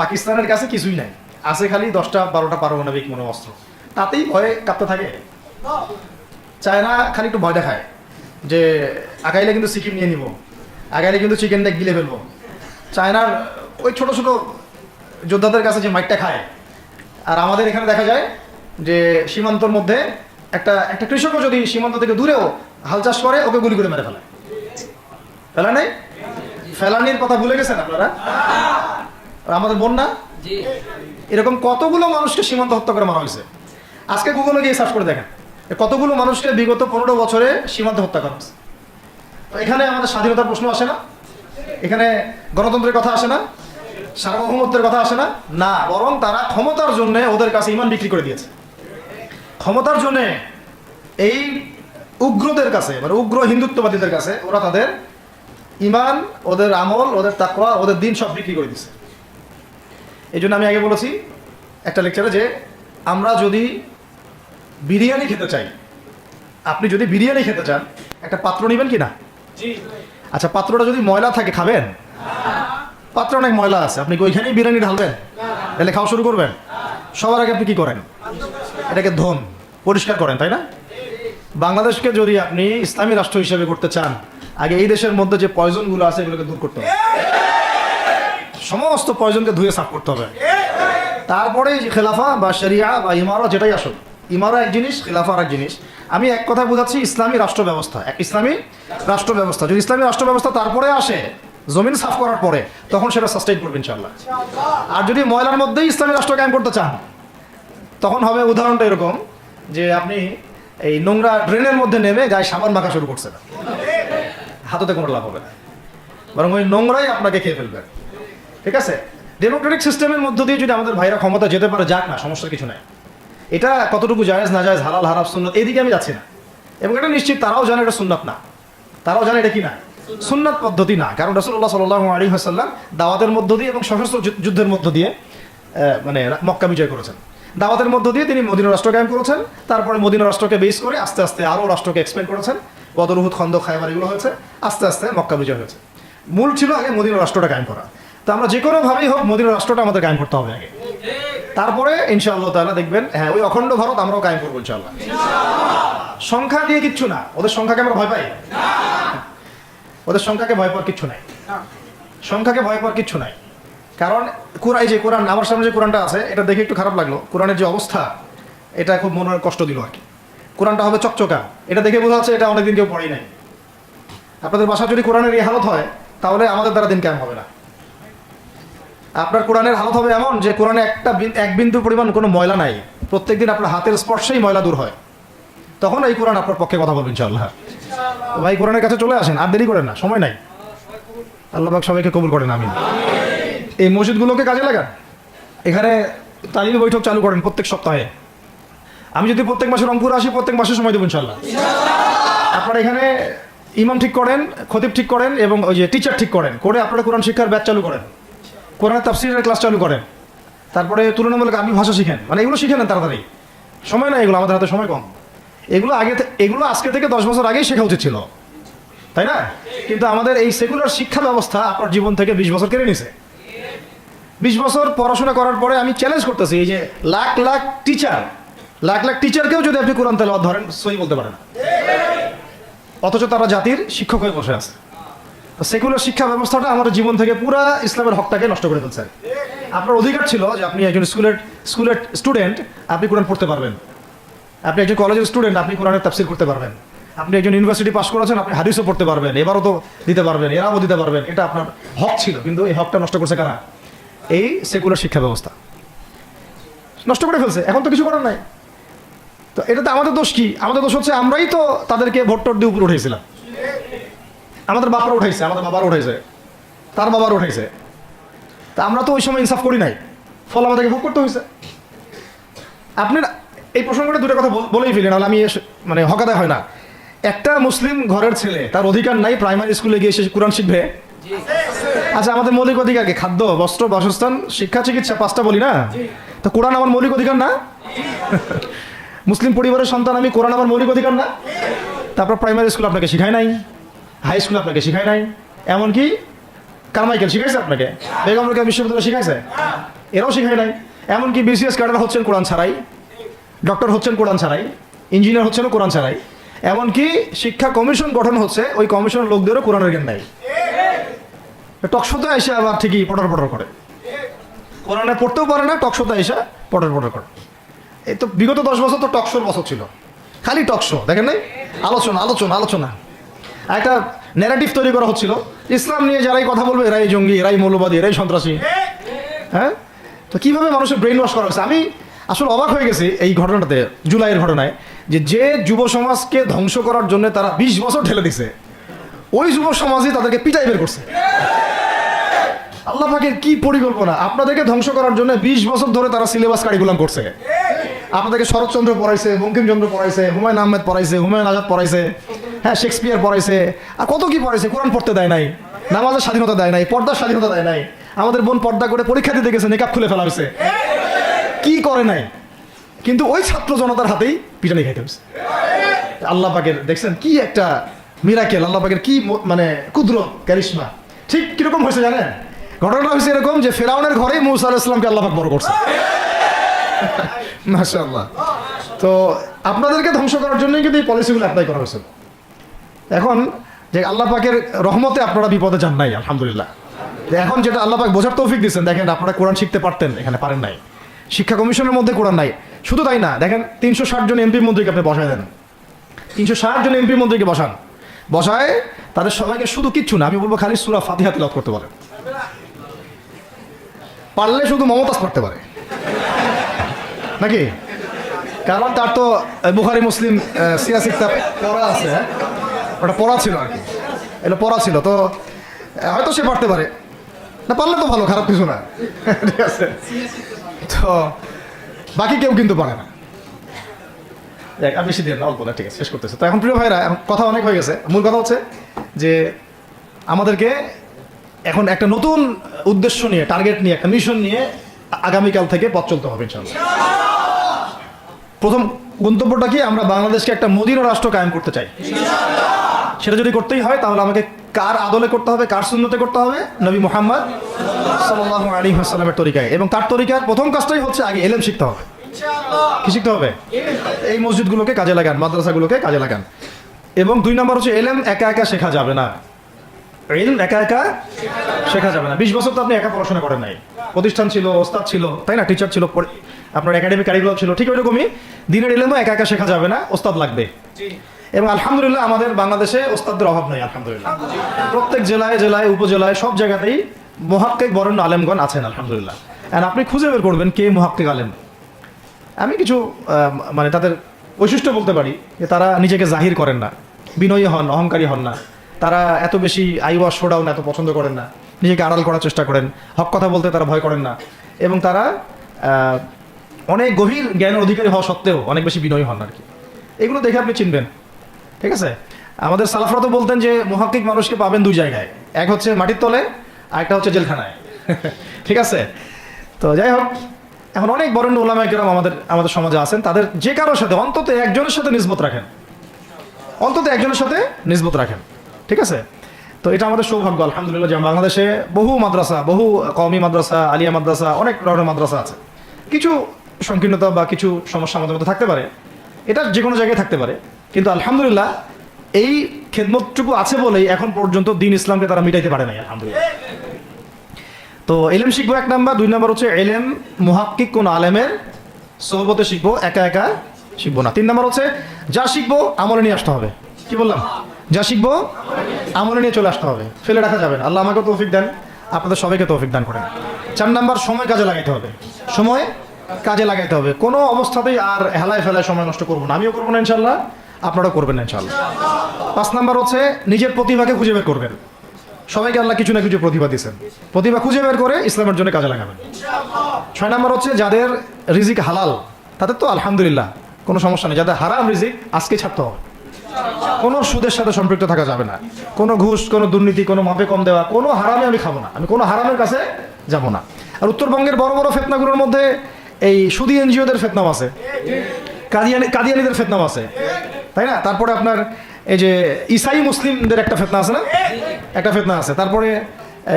পাকিস্তানের কাছে কিছুই নাই, আছে খালি 10-12টা পারমাণবিক মনে অস্ত্র, তাতেই ভয়ে কাঁপতে থাকে। চায়না খালি একটু ভয় দেখায় যে আগাইলে কিন্তু সিকিম নিয়ে নিব, আগাইলে কিন্তু চিকেনটা গিলে ফেলবো। চায়নার ওই ছোট ছোট যোদ্ধাদের কাছে যে মাইকটা খায়, আর আমাদের এখানে দেখা যায় যে সীমান্তর মধ্যে একটা কৃষকও যদি সীমান্ত থেকে দূরেও হাল চাষ করে, ওকে গুলি করে মেরে ফেলে। ফেলা নেই? ফেলানির কথা ভুলে গেছেন আপনারা? আমাদের বন্যা, এরকম কতগুলো মানুষকে সীমান্ত হত্যা করে মারা হয়েছে। আজকে গুগলে গিয়ে সার্চ করে দেখেন কতগুলো মানুষকে বিগত 15 বছরে সীমান্ত হত্যা করা হয়েছে। তো এখানে আমাদের স্বাধীনতার প্রশ্ন আসে না, এখানে গণতন্ত্রের কথা আসে না, সার্বভৌমত্বের কথা আসে না, না, বরং তারা ক্ষমতার জন্য ওদের কাছে ঈমান বিক্রি করে দিয়েছে। ক্ষমতার জন্য এই উগ্রদের কাছে, মানে উগ্র হিন্দুত্ববাদীদের কাছে ওরা তাদের ঈমান, ওদের আমল, ওদের তাকওয়া, ওদের দিন সব বিক্রি করে দিয়েছে। এই জন্য আমি আগে বলেছি একটা লেকচারে যে আমরা যদি বিরিয়ানি খেতে চাই, আপনি যদি বিরিয়ানি খেতে চান, একটা পাত্র নেবেন কি না? আচ্ছা, পাত্রটা যদি ময়লা থাকে খাবেন? পাত্র অনেক ময়লা আছে, আপনি কি ওইখানেই বিরিয়ানি ঢালবেন? তাহলে খাওয়া শুরু করবেন? সবার আগে আপনি কি করেন? এটাকে ধোন, পরিষ্কার করেন, তাই না? বাংলাদেশকে যদি আপনি ইসলামী রাষ্ট্র হিসেবে করতে চান, আগে এই দেশের মধ্যে যে পয়জনগুলো আছে এগুলোকে দূর করতে হবে, সমস্ত পয়জনকে ধুয়ে সাফ করতে হবে। তারপরে খেলাফা বা শরিয়া বা ইমারা যেটাই আসুক, ইমারা এক জিনিস, খেলাফা আর এক জিনিস। আমি এক কথা বোঝাচ্ছি, ইসলামী রাষ্ট্র ব্যবস্থা, এক ইসলামী রাষ্ট্র ব্যবস্থা। যদি ইসলামী রাষ্ট্র ব্যবস্থা তারপরে আসে, জমিন সাফ করার পরে, তখন সেটা সাস্টেইন করবে ইনশাআল্লাহ। আর যদি ময়লার মধ্যেই ইসলামী রাষ্ট্র কায়েম করতে চান, তখন হবে উদাহরণটা এরকম যে আপনি এই নোংরা ড্রেনের মধ্যে নেমে গায়ে সাবান মাখা শুরু করছেন, হাততে কোনো লাভ হবে না, বরং ওই নোংরাই আপনাকে খেয়ে ফেলবে। ঠিক আছে? ডেমোক্রেটিক সিস্টেমের মধ্য দিয়ে যদি আমাদের ভাইরা ক্ষমতা যেতে পারে, যাক না, সমস্যার কিছু নাই। এটা কতটুকু জায়েজ না জায়েজ, হালাল হারাম সুন্নাত, এইদিকে আমি যাচ্ছি না। এবং এটা নিশ্চিত তারাও জানে এটা সুন্নাত না, তারাও জানে এটা কি না, সুন্নাত পদ্ধতি না। কারণ রাসূলুল্লাহ সাল্লাল্লাহু আলাইহি ওয়াসাল্লাম দাওয়াতের মধ্য দিয়ে এবং সশস্ত্র যুদ্ধের মধ্য দিয়ে মানে মক্কা বিজয় করেছেন। দাওয়াতের মধ্য দিয়ে তিনি মদিনা রাষ্ট্র কায়েম করেছেন। তারপরে মদিনা রাষ্ট্রকে বেস করে আস্তে আস্তে আরও রাষ্ট্রকে এক্সপ্যান্ড করেছেন। বদর, উহুদ, খন্দক, খায়বার এগুলো হয়েছে, আস্তে আস্তে মক্কা বিজয় হয়েছে। মূল ছিল আগে মদিনা রাষ্ট্রটা কায়েম করা। তো আমরা যে কোনোভাবেই হোক মদিনা রাষ্ট্রটা আমাদের কায়েম করতে হবে আগে, তারপরে ইনশাআল্লাহ তাআলা দেখবেন, হ্যাঁ, ওই অখণ্ড ভারত আমরাও কায়েম করবো ইনশাআল্লাহ। সংখ্যা দিয়ে কিচ্ছু না, ওদের সংখ্যাকে আমরা ভয় পাই? ওদের সংখ্যাকে ভয় পাওয়ার কিচ্ছু নাই, সংখ্যাকে ভয় পাওয়ার কিচ্ছু নাই। কারণ এই যে কোরআন, আমার সামনে যে কোরআনটা আছে, এটা দেখে একটু খারাপ লাগলো। কোরআনের যে অবস্থা, এটা খুব মনের কষ্ট দিল আর কি। কোরআনটা হবে চকচকা, এটা দেখে বোঝা যাচ্ছে এটা অনেকদিন কেউ পড়েই নাই। আপনাদের বাসা যদি কোরআনের এই হালত হয়, তাহলে আমাদের দ্বারা দিন কেমন হবে না। আপনার কোরআনের হালত হবে এমন যে কোরআনে এক বিন্দু পরিমাণ কোনো ময়লা নাই, প্রত্যেকদিন আপনার হাতের স্পর্শেই ময়লা দূর হয়, তখন এই কোরআন আপনার পক্ষে কথা বলবেন ইনশাআল্লাহ। ভাই কোরআনের কাছে চলে আসেন, আর দেরি করেন না, সময় নাই। আল্লাহ পাক সবাইকে কবুল করেন, আমিন। এই মসজিদগুলোকে কাজে লাগান, এখানে তালিমি বৈঠক চালু করেন প্রত্যেক সপ্তাহে। আমি যদি প্রত্যেক মাসে রংপুর আসি, প্রত্যেক মাসে সময় দেবো ইনশাআল্লাহ। আপনারা এখানে ইমাম ঠিক করেন, খতিব ঠিক করেন, এবং ওই যে টিচার ঠিক করেন, করে আপনারা কোরআন শিক্ষার ব্যাচ চালু করেন, কোরআন তাফসীরের ক্লাস চালু করেন, তারপরে তুলনামূলক আমি ভাষা শিখেন, মানে এগুলো শিখে নেন তাড়াতাড়ি। সময় না এগুলো, আমাদের হাতে সময় কম। এগুলো আজকে থেকে 10 বছর আগেই শেখা উচিত ছিল, তাই না? কিন্তু আমাদের এই সেকুলার শিক্ষা ব্যবস্থা আপনার জীবন থেকে 20 বছর কেড়ে নিছে। 20 বছর পড়াশোনা করার পরে আমি চ্যালেঞ্জ করতেছি, এই যে লাখ লাখ টিচারকেও যদি আপনি কোরআন তেলাওয়াত ধরেন, সহি বলতে পারেন, অথচ তারা জাতির শিক্ষক হয়ে বসে আছে। সেকুলার শিক্ষা ব্যবস্থাটা আমাদের জীবন থেকে পুরা ইসলামের হকটাকে নষ্ট করে ফেলছে। আপনার অধিকার ছিল যে আপনি একজন স্কুলের স্টুডেন্ট, আপনি কোরআন পড়তে পারবেন। আপনি একজন কলেজের স্টুডেন্ট, আপনি কোরআনের তাফসীর করতে পারবেন। আপনি একজন ইউনিভার্সিটি পাস করেছেন, আপনি হাদিসও পড়তে পারবেন, এবারও তো দিতে পারবেন, এরাও দিতে পারবেন। এটা আপনার হক ছিল, কিন্তু এই হকটা নষ্ট করছে কারা? এই সেকুলার শিক্ষা ব্যবস্থা নষ্ট করে ফেলছে। এখন তো কিছু করার নাই। তো এটাতে আমাদের দোষ কি? আমাদের দোষ হচ্ছে আমরাই তো তাদেরকে ভোট দিয়ে উপরে উঠেছিলাম। আমাদের বাপরা উঠাইছে, আমাদের বাবার উঠাইছে, তার বাবার উঠাইছে। তা আমরা তো ওই সময় ইনসাফ করি নাই, ফল আমাদেরকে ভোগ করতে হয়েছে। আপনার এই প্রসঙ্গটা দুটো কথা বলেই ফেলি, নাহলে আমি মানে হকাদায় হয় না। একটা মুসলিম ঘরের ছেলে, তার অধিকার নাই প্রাইমারি স্কুলে গিয়ে সে কোরআন শিখবে? আচ্ছা, আমাদের মৌলিক অধিকার কি? খাদ্য, বস্ত্র, বাসস্থান, শিক্ষা, চিকিৎসা, 5টা বলি না? তো কোরআন আমার মৌলিক অধিকার না? মুসলিম পরিবারের সন্তান আমি, কোরআন আমার মৌলিক অধিকার না? তারপর প্রাইমারি স্কুল আপনাকে শিখায় নাই, হাই স্কুল আপনাকে শিখায় নাই, এমনকি কারমাইকেল শিখাইছে আপনাকে, বেগম রোকেয়া বিশ্ববিদ্যালয় শিখাইছে, এরাও শিখায় নাই। এমনকি বিসিএস ক্যাডার হচ্ছেন কোরআন ছাড়াই, ডক্টর হচ্ছেন কোরআন ছাড়াই, ইঞ্জিনিয়ার হচ্ছেন কোরআন ছাড়াই, এমনকি শিক্ষা কমিশন গঠন হচ্ছে, ওই কমিশনের লোকদেরও কোরআনের জ্ঞান নাই। টকশোতে এসে আবার ঠিকই পটর করে, কোরআনে পড়তেও পারে না, টকশোতে এসে পটর করে। এই তো বিগত 10 বছর তো টকশোর বছর ছিল, খালি টকশো, দেখেন নাই? আলোচনা একটা ন্যারেটিভ তৈরি করা হচ্ছিল, ইসলাম নিয়ে যারাই কথা বলবে এরাই জঙ্গি, এরাই মৌলবাদী, এরাই সন্ত্রাসী। হ্যাঁ, তো কিভাবে মানুষের ব্রেইন ওয়াশ করা হচ্ছে। আমি আসলে অবাক হয়ে গেছি এই ঘটনাটাতে, জুলাইয়ের ঘটনায়, যে যুব সমাজকে ধ্বংস করার জন্য তারা 20 বছর ঠেলে দিছে, ওই যুব সমাজই তাদেরকে পিটাই বের করছে। আল্লাহ পাকের কি পরিকল্পনা! আপনাদেরকে ধ্বংস করার জন্য 20 বছর ধরে তারা সিলেবাস কারিকুলাম করছে। আপনাদেরকে শরৎচন্দ্র পড়াইছে, বঙ্কিমচন্দ্র পড়াইছে, হুমায়ুন আহমেদ পড়াইছে, হুমায়ুন আজাদ পড়াইছে, হ্যাঁ, শেক্সপিয়ার পড়াইছে, আর কত কি পড়াইছে। কোরআন পড়তে দেয় নাই, নামাজের স্বাধীনতা দেয় নাই, পর্দার স্বাধীনতা দেয় নাই। আমাদের বোন পর্দা করে পরীক্ষা দিতে গেছে, নিকাব খুলে ফেলা হয়েছে, কি করে নাই। কিন্তু ওই ছাত্র জনতার হাতেই পিটানি খাইতে হয়েছে। আল্লাহ পাকের দেখছেন কি একটা মিরাকেল, আল্লাহ পাকের কি মানে কুদরত, ক্যারিশমা। ঠিক কিরকম হয়েছে জানেন? ঘটনাটা হয়েছে এরকম যে ফেরাউনের ঘরেই মুসা আলাইহিস সালামকে আল্লাহ পাক বড় করছে। মাশাআল্লাহ। তো আপনাদেরকে ধ্বংস করার জন্যই কিন্তু এই পলিসিগুলো অ্যাপ্লাই করা হয়েছে। এখন যে আল্লাহ পাকের রহমতে আপনারা বিপদে যান নাই, আলহামদুলিল্লাহ। এখন যেটা আল্লাহ পাক বোঝার তৌফিক দিচ্ছেন, দেখেন আপনারা কোরআন শিখতে পারতেন, এখানে পারেন নাই। শিক্ষা কমিশনের মধ্যে কোরআন নাই। শুধু তাই না, দেখেন 360 জন এমপি মন্ত্রীকে আপনি বসায় দেন, 360 জন এমপি মন্ত্রীকে বসায় তাদের সবাইকে শুধু কিচ্ছু না, আমি বলবো খালি সূরা ফাতিহা তিলাওয়াত করতে পারে, পারলে শুধু মমতাজ পড়তে পারে নাকি? কারণ তার তো বুখারী মুসলিম সিয়াসি কিতাব পড়া আছে, ওটা পড়া ছিল আর কি, এটা পড়া ছিল, তো হয়তো সে পারতে পারে। না পারলে তো ভালো, খারাপ কিছু না, ঠিক আছে। তো বাকি কেউ কিন্তু পারে না। আমি বেশি দিন অল্প না, ঠিক আছে, শেষ করতেছে। তো এখন প্রিয় ভাইরা, কথা অনেক হয়ে গেছে। মূল কথা হচ্ছে যে আমাদেরকে এখন একটা নতুন উদ্দেশ্য নিয়ে, টার্গেট নিয়ে, একটা মিশন নিয়ে আগামীকাল থেকে পথ চলতে হবে ইনশাআল্লাহ। প্রথম গন্তব্যটা কি? আমরা বাংলাদেশকে একটা মদিনা রাষ্ট্র কায়েম করতে চাই। সেটা যদি করতেই হয়, তাহলে আমাকে কার আদলে করতে হবে, কার সুন্নতে করতে হবে? নবী মুহাম্মদ সাল্লাল্লাহু আলাইহি ওয়াসাল্লামের তরিকায়। এবং তার তরিকার প্রথম কাজটাই হচ্ছে আগে ইলম শিখতে হবে। কি শিখতে হবে? এই মসজিদগুলোকে কাজে লাগান, মাদ্রাসাগুলোকে কাজে লাগান। এবং 2 নম্বর হচ্ছে ইলম একা একা শেখা যাবে না। ইলম একা একা শেখা যাবে না। 20 বছর তো আপনি একা পড়াশোনা করেন নাই, প্রতিষ্ঠান ছিল, ওস্তাদ ছিল, তাই না, টিচার ছিল, আপনার একাডেমিক কারিকুলাম ছিল, ঠিক ওইরকমই দিনের ইলমও একা একা শেখা যাবে না, ওস্তাদ লাগবে। এবং আলহামদুলিল্লাহ আমাদের বাংলাদেশে ওস্তাদদের অভাব নেই আলহামদুলিল্লাহ। প্রত্যেক জেলায় জেলায় উপজেলায় সব জায়গাতেই মুহাক্কিক বরেণ্য আলেমগণ আছেন আলহামদুলিল্লাহ। আর আপনি খুঁজে বের করবেন কে মুহাক্কিক আলেম। আমি কিছু মানে তাদের বৈশিষ্ট্য বলতে পারি যে তারা নিজেকে জাহির করেন না, বিনয়ী হন, অহংকারী হন না, তারা এত বেশি আইওয়াজ শোডাউন এত পছন্দ করেন না, নিজেকে আড়াল করার চেষ্টা করেন, হক কথা বলতে তারা ভয় করেন না, এবং তারা অনেক গভীর জ্ঞানের অধিকারী হওয়া সত্ত্বেও অনেক বেশি বিনয়ী হন আর কি। এগুলো দেখে আপনি চিনবেন, ঠিক আছে। আমাদের সালাফরা তো বলতেন যে মুহাক্কিক মানুষকে পাবেন দুই জায়গায়, এক হচ্ছে মাটির তলে, আরেকটা হচ্ছে জেলখানায় ঠিক আছে। তো যাই হোক, এখন অনেক বরেণ্য উলামায়ে কেরাম আমাদের সমাজে আছেন, তাদের যে কারোর সাথে অন্তত একজনের সাথে নিসবত রাখেন, অন্তত একজনের সাথে নিসবত রাখেন, ঠিক আছে। তো এটা আমাদের সৌভাগ্য আলহামদুলিল্লাহ যে বাংলাদেশে বহু মাদ্রাসা, বহু কওমি মাদ্রাসা, আলিয়া মাদ্রাসা, অনেক ধরনের মাদ্রাসা আছে। কিছু সংকীর্ণতা বা কিছু সমস্যা আমাদের মধ্যে থাকতে পারে, এটা যে কোনো জায়গায় থাকতে পারে, কিন্তু আলহামদুলিল্লাহ এই খেদমতটুকু আছে বলেই এখন পর্যন্ত দ্বীন ইসলামকে তারা মিটাইতে পারে নাই আলহামদুলিল্লাহ। তো ইলম শিখবো 1 নাম্বার, 2 নাম্বার হচ্ছে ইলম মুহাক্কিক কোন আলেমের সোহবতে শিখবো, একা একা শিখবো না। 3 নাম্বার হচ্ছে যা শিখবো আমলে নিয়ে আসতে হবে। কি বললাম? যা শিখবো আমলে নিয়ে চলে আসতে হবে, ফেলে রাখা যাবে না। আল্লাহ আমাকে তৌফিক দেন, আপনাদের সবাইকে তৌফিক দান করেন। 4 নাম্বার সময় কাজে লাগাইতে হবে, সময় কাজে লাগাইতে হবে। কোনো অবস্থাতেই আর হেলায় ফেলায় সময় নষ্ট করবো না, আমিও করবো না ইনশাল্লাহ, আপনারাও করবেন না ইনশাল্লাহ। 5 নাম্বার হচ্ছে নিজের প্রতিভাকে খুঁজে বের করবেন। সবাইকে আল্লাহ কিছু না কিছু প্রতিভা দিয়েছেন, প্রতিভা খুঁজে বের করে ইসলামের জন্য কাজে লাগাবেন। 6 নাম্বার হচ্ছে যাদের রিজিক হালাল তাদের তো আলহামদুলিল্লাহ কোনো সমস্যা নেই, যাদের হারাম রিজিক আজকে ছাড়তে হবে। কোনো সুদের সাথে সম্পৃক্ত থাকা যাবে না, কোনো ঘুষ, কোনো দুর্নীতি, কোনো মাপে কম দেওয়া, কোনো হারামে আমি খাবো না, আমি কোনো হারামের কাছে যাব না। আর উত্তরবঙ্গের বড় বড় ফেতনাগুলোর মধ্যে এই সুদী এনজিওদের ফেতনাও আছে, কাদিয়ানিদের ফেতনাও আছে, তাই না। তারপরে আপনার এই যে ইসাই মুসলিমদের একটা ফেতনা আছে না, একটা ফেতনা আছে। তারপরে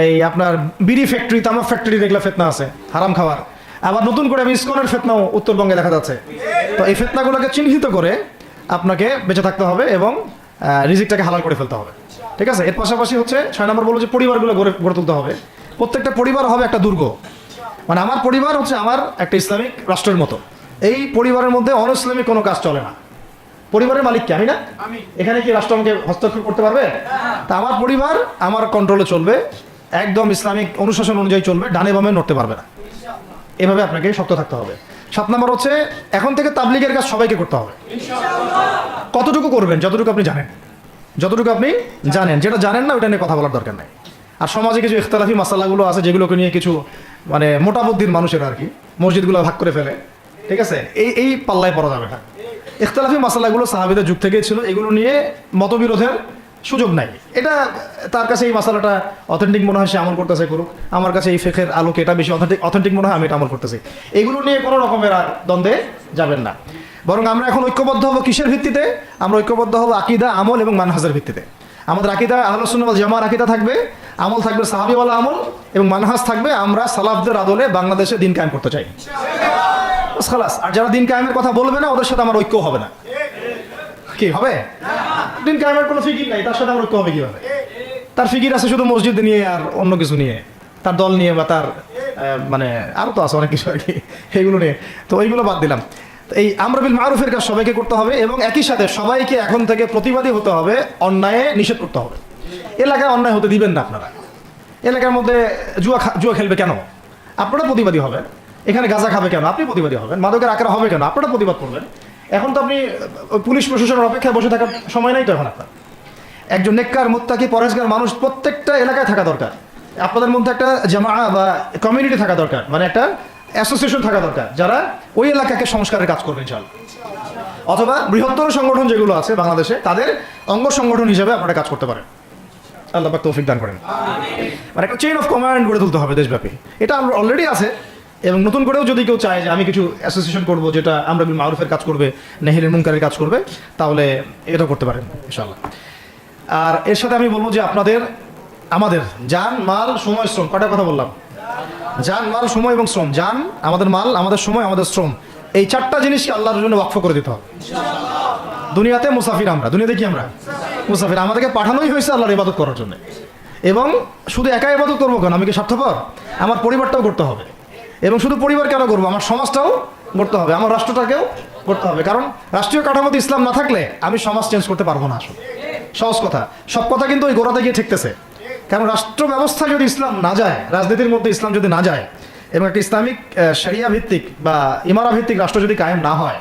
এই আপনার বিড়ি ফ্যাক্টরি, তামাক ফ্যাক্টরি দেখলে ফেতনা আছে হারাম খাওয়ার। আবার নতুন করে ইসকনের ফেতনাও উত্তরবঙ্গে দেখা যাচ্ছে। তো এই ফেতনাগুলোকে চিহ্নিত করে আপনাকে বেঁচে থাকতে হবে এবং রিজিকটাকে হালাল করে ফেলতে হবে, ঠিক আছে। এর পাশাপাশি হচ্ছে 6 নম্বর বলবো যে পরিবারগুলো গড়ে তুলতে হবে। প্রত্যেকটা পরিবার হবে একটা দুর্গ, মানে আমার পরিবার হচ্ছে আমার একটা ইসলামিক রাষ্ট্রের মতো। এই পরিবারের মধ্যে অনইসলামিক কোনো কাজ চলে না। পরিবারের মালিক কে? আমি না? এখানে কি রাষ্ট্র আমাকে হস্তক্ষেপ করতে পারবে? তা আমার পরিবার আমার কন্ট্রোলে চলবে, একদম ইসলামিক অনুশাসন অনুযায়ী চলবে, ডানে বামে নড়তে পারবে না। এভাবে আপনাকে শক্ত থাকতে হবে। 7 নম্বর হচ্ছে এখন থেকে তাবলিগের কাজ সবাইকে করতে হবে। কতটুকু করবেন? যতটুকু আপনি জানেন, যতটুকু আপনি জানেন। যেটা জানেন না ওটা নিয়ে কথা বলার দরকার নাই। আর সমাজে কিছু ইখতিলাফি মাসালাগুলো আছে যেগুলোকে নিয়ে কিছু মানে মোটা বুদ্ধির মানুষের আর কি মসজিদগুলো ভাগ করে ফেলে, ঠিক আছে। এই পাল্লায় পড়া যাবে না। ইখতিলাফি মাসালাগুলো সাহাবীদের যুগ থেকেই ছিল, এগুলো নিয়ে মতবিরোধের সুযোগ নাই। এটা তার কাছে এই মাসালাটা অথেন্টিক মনে হয়, সে আমল করতেছে করুক। আমার কাছে এই ফিকহের আলোকে এটা বেশি অথেন্টিক মনে হয়, আমি এটা আমল করতেছি। এগুলো নিয়ে কোনো রকমের আর দ্বন্দ্বে যাবেন না। বরং আমরা এখন ঐক্যবদ্ধ হব কিসের ভিত্তিতে? আমরা ঐক্যবদ্ধ হব আকীদা, আমল এবং মানহাজের ভিত্তিতে। আমাদের আকীদা আহলুস সুন্নাহ ওয়াল জামাআর আকীদা থাকবে, আমল থাকবে সাহাবীওয়ালা আমল, এবং মানহাজ থাকবে আমরা সালাফদের আদলে বাংলাদেশে দিন কায়েম করতে চাই। খালাস। আর যারা দিন কায়েমের কথা বলবে না ওদের সাথে আমার ঐক্য হবে না। কি হবে? দিন কায়েমের কোনো ফিকির নাই, তার সাথে আমার ঐক্য হবে কিভাবে? তার ফিকির আছে শুধু মসজিদ নিয়ে আর অন্য কিছু নিয়ে, তার দল নিয়ে বা তার মানে আরও তো আছে অনেক কিছু আর কি, এগুলো নিয়ে। তো ওইগুলো বাদ দিলাম। এই আমর বিল মারুফের কাজ সবাইকে করতে হবে, এবং একই সাথে সবাইকে এখন থেকে প্রতিবাদী হতে হবে, অন্যায়ে নিষেধ করতে হবে। এলাকায় অন্যায় হতে দিবেন না আপনারা। এলাকার মধ্যে জুয়া খেলবে কেন? আপনারা প্রতিবাদী হবেন। এখানে গাঁজা খাবে কেন? আপনি প্রতিবাদী হবেন। মাদকের আকার হবে কেন? আপনারা প্রতিবাদ করবেন। এখন তো আপনি পুলিশ প্রশাসনের অপেক্ষায় বসে থাকার সময় নাই তো এখন আপনার। একজন নেককার, মুত্তাকি, পরহেজগার মানুষ প্রত্যেকটা এলাকায় থাকা দরকার। আপনাদের মধ্যে একটা জামাআ বা কমিউনিটি থাকা দরকার, মানে একটা অ্যাসোসিয়েশন থাকা দরকার, যারা ওই এলাকাকে সংস্কারের কাজ করবে ইনশাআল্লাহ। অথবা বৃহত্তর সংগঠন যেগুলো আছে বাংলাদেশে, তাদের অঙ্গ সংগঠন হিসেবে আপনারা কাজ করতে পারেন। আল্লাহ পাক তৌফিক দান করেন। মানে একটা চেইন অফ কমান্ড গড়ে তুলতে হবে দেশব্যাপী। এটা অলরেডি আছে, এবং নতুন করেও যদি কেউ চায় যে আমি কিছু অ্যাসোসিয়েশন করব যেটা আমর বিল মারুফের কাজ করবে, নাহিয়ানিল মুনকারের কাজ করবে, তাহলে এটা করতে পারেন ইনশাআল্লাহ। আর এর সাথে আমি বলবো যে আমাদের জান, মাল, সময়, শ্রম, কটা কথা বললাম? জান, মাল, সময় এবং শ্রম। জান, আমাদের মাল, আমাদের সময়, আমাদের শ্রম, এই 4টা জিনিসকে আল্লাহর জন্য ওয়াকফ করে দিতে হবে। দুনিয়াতে মুসাফির আমরা, দুনিয়াতে কি আমরা মুসাফির। আমাদেরকে পাঠানোই হয়েছে আল্লাহর ইবাদত করার জন্য। এবং শুধু একা ইবাদত করবো কেন, আমি কি স্বার্থপর? আমার পরিবারটাও করতে হবে। এবং শুধু পরিবার কেন করবো, আমার সমাজটাও করতে হবে, আমার রাষ্ট্রটাকেও করতে হবে। কারণ রাষ্ট্রীয় কাঠামোতে ইসলাম না থাকলে আমি সমাজ চেঞ্জ করতে পারবো না। আসলে সহজ কথা, সব কথা কিন্তু ওই গোড়াতে গিয়ে ঠেকতেছে। কারণ রাষ্ট্র ব্যবস্থা যদি ইসলাম না যায়, রাজনীতির মধ্যে ইসলাম যদি না যায়, এবং একটা ইসলামিক শরিয়া ভিত্তিক বা ইমারা ভিত্তিক রাষ্ট্র যদি কায়েম না হয়,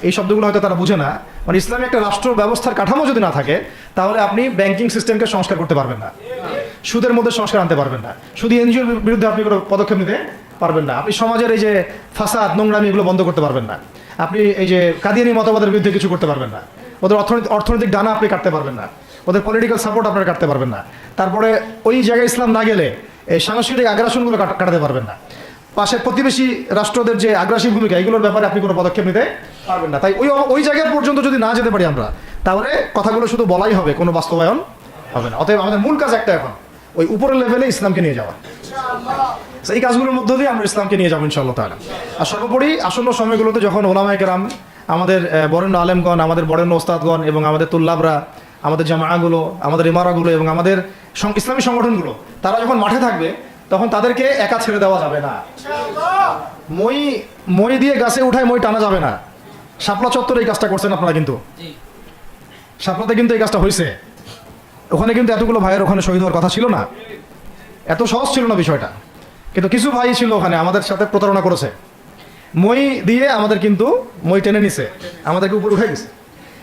এই শব্দগুলো হয়তো তারা বুঝে না, মানে ইসলামী একটা রাষ্ট্র ব্যবস্থার কাঠামো যদি না থাকে, তাহলে আপনি ব্যাংকিং সিস্টেমকে সংস্কার করতে পারবেন না, সুদের মধ্যে সংস্কার আনতে পারবেন না, শুধু এনজিওর বিরুদ্ধে আপনি কোনো পদক্ষেপ নিতে পারবেন না, আপনি সমাজের এই যে ফাসাদ নোংরামি এগুলো বন্ধ করতে পারবেন না, আপনি এই যে কাদিয়ানি মতবাদের বিরুদ্ধে কিছু করতে পারবেন না, ওদের অর্থনৈতিক ডানা আপনি কাটতে পারবেন না, ওদের পলিটিক্যাল সাপোর্ট আপনারা কাটতে পারবেন না, তারপরে ওই জায়গায় ইসলাম না গেলে এই সাংস্কৃতিক আগ্রাসনগুলো কাটাতে পারবেন না, পাশের প্রতিবেশী রাষ্ট্রদের যে আগ্রাসী ভূমিকা, এগুলোর ব্যাপারে আপনি কোনো পদক্ষেপ নিতে পারবেন না। তাই ওই জায়গা পর্যন্ত যদি না যেতে পারি আমরা, তাহলে কথাগুলো শুধু বলাই হবে, কোনো বাস্তবায়ন হবে না। অতএব আমাদের মূল কাজ একটা, এখন ওই উপরের লেভেলে ইসলামকে নিয়ে যাওয়া। এই কাজগুলোর মধ্য দিয়ে আমরা ইসলামকে নিয়ে যাবো ইনশাআল্লাহ তাআলা। আর সর্বোপরি আসন্ন সময়গুলোতে যখন ওলামায়ে কেরাম, আমাদের বরেণ্য আলেমগণ, আমাদের বরেণ্য ওস্তাদগণ এবং আমাদের তুল্লাবরা, আমাদের জামাআগুলো, আমাদের ইমারাগুলো এবং আমাদের ইসলামী সংগঠনগুলো, তারা যখন মাঠে থাকবে, তখন তাদেরকে একা ছেড়ে দেওয়া যাবে না। মই দিয়ে গাছে উঠায় মই টানা যাবে না। শাপলা চত্বরে এই কাজটা করছেন আপনারা, কিন্তু শাপলাতে কিন্তু এই কাজটা হয়েছে। ওখানে কিন্তু এতগুলো ভাইয়ের ওখানে শহীদ হওয়ার কথা ছিল না, এত সহজ ছিল না বিষয়টা। কিন্তু কিছু ভাই ছিল ওখানে আমাদের সাথে প্রতারণা করেছে, মই দিয়ে আমাদের কিন্তু মই টেনে নিছে, আমাদেরকে উপর উঠে গেছে।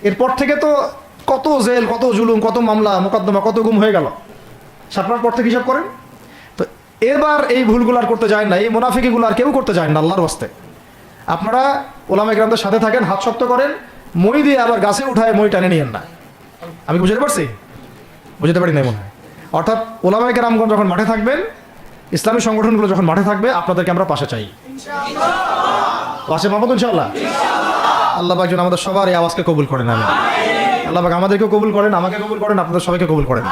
এরপর থেকে তো কত জেল, কত জুলুম, কত মামলা মোকদ্দমা, কত গুম হয়ে গেল। শাপলার পর থেকে হিসাব করেন তো। এবার এই ভুলগুলো আর করতে যায় না, এই মুনাফিকিগুলো আর কেউ করতে যায় না আল্লাহর ওয়াস্তে। আপনারা ওলামায়ে কেরামদের সাথে থাকেন, হাত শক্ত করেন, মই দিয়ে আবার গাছে উঠায় মই টানে নিয়েন না। আমি বুঝতে পারছি? বুঝতে পারি না মনে হয়। অর্থাৎ ওলামায়ে কেরামগণ যখন মাঠে থাকবেন, ইসলামী সংগঠনগুলো যখন মাঠে থাকবে, আপনাদেরকে আমরা পাশে চাই। পাশে পাবো তো ইনশাআল্লাহ। আল্লাহ পাক যেন আমাদের সবার এই আওয়াজকে কবুল করেন। আমি আল্লাহ পাক আমাদেরকেও কবুল করেন, আমাকে কবুল করেন, আপনাদের সবাইকে কবুল করেন।